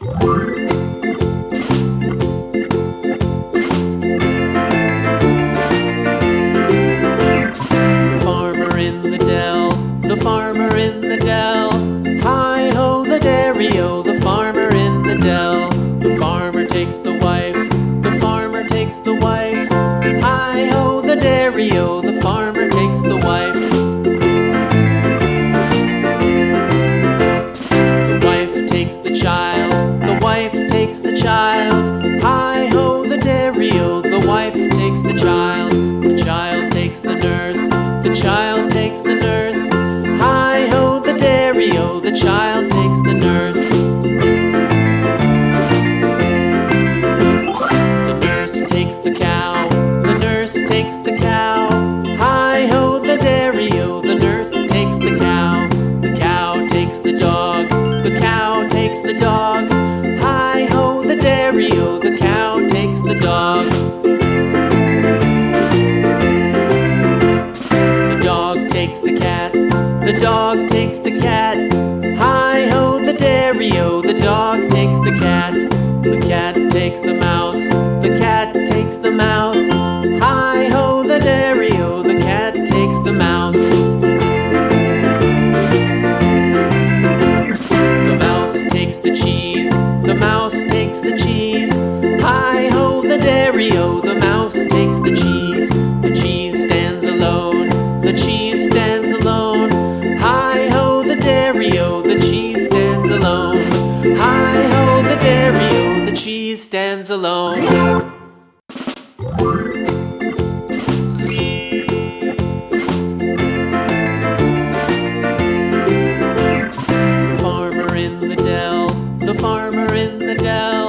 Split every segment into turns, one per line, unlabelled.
Farmer in the dell, the farmer in the dell. Hi-ho the dairy-o, the farmer in the dell. The farmer takes the wife, the farmer takes the wife. Hi-ho the dairy-o, the farmer takes the wife. The wife takes the child, the wife takes the child. Hi-ho the dairy-o, the wife takes the child. The child takes the nurse, the child takes the nurse. Hi-ho the dairy-o, the child takes the nurse. The nurse takes the cow, the nurse takes the cow. Hi-ho the dairy-o, the nurse takes the cow. The cow takes the dog, the cow takes the dog. Hi-ho the dairy-o, the cow takes the dog. The dog takes the cat, the dog takes the cat. Hi-ho the dairy-o, the dog takes the cat. The cat takes the mouse, the cat takes the mouse. Hi-ho the dairy-o, the cat takes the mouse. The mouse takes the cheese, the mouse takes the cheese. Hi-ho the dairy-o, the mouse takes the cheese. The cheese stands alone, the cheese stands alone. Hi-ho the dairy-o, the cheese stands alone. Hi-ho the dairy-o, the cheese stands alone. The farmer in the dell, the farmer in the dell.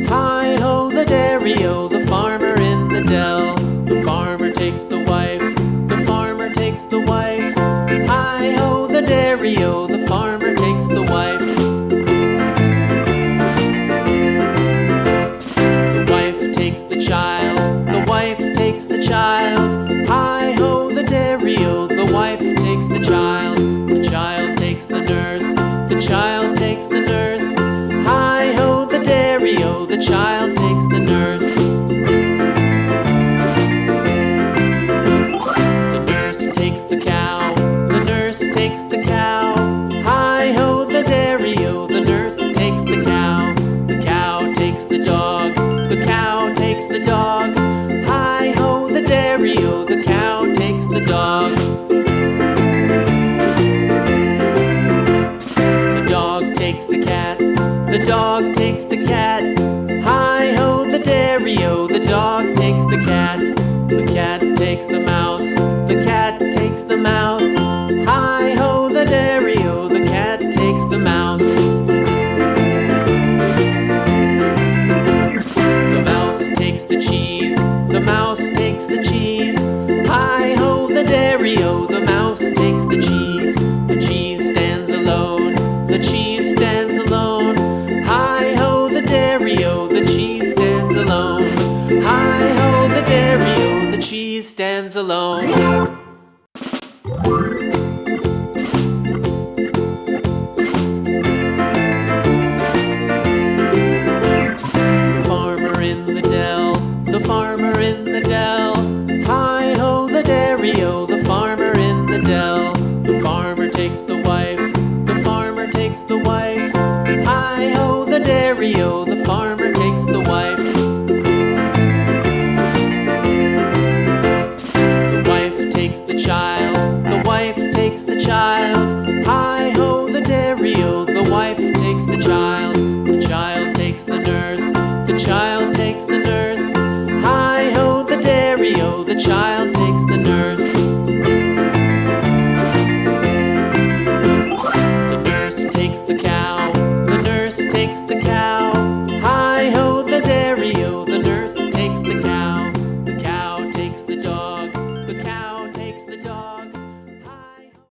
Hi-ho the dairy-o, the farmer in the dell. The farmer takes the wife, the farmer takes the wife. Hi-ho the dairy-o, the farmer takes the wife. The wife takes the child, the wife takes the child. Hi-ho the dairy-o, the wife takes the child. The child takes the nurse, the child takes the nurse. Hi-ho the dairy-o, the child takes the nurse. The nurse takes the cow, the nurse takes the cow. Hi-ho the dairy-o, the nurse takes the cow. The cow takes the dog, the cow takes the dog. Hi-ho the dairy-o, the cow takes the dog. The dog takes the cat, the dog takes the cat. Hi-ho the dairy-o, the dog takes the cat. The cat takes the mouse, the cat takes the mouse. Hi-ho the dairy-o, the cat takes the mouse. The mouse takes the cheese, the mouse takes the cheese. Hi-ho the dairy-o, the mouse takes the cheese. The cheese stands alone, the cheese stands alone. Hi-ho the dairy-o, the cheese stands alone. Hi-ho the dairy-o, the cheese stands alone. The farmer in the dell, the farmer in the dell. Hi-ho the dairy-o, the farmer in the dell. The farmer takes the wife, the farmer takes the wife. Hi-ho the dairy-o, the farmer takes the wife. The wife takes the child, the wife takes the child. Hi-ho the dairy-o, the wife takes the child. The child takes the nurse, the child takes the nurse. Hi-ho the dairy-o, the child takes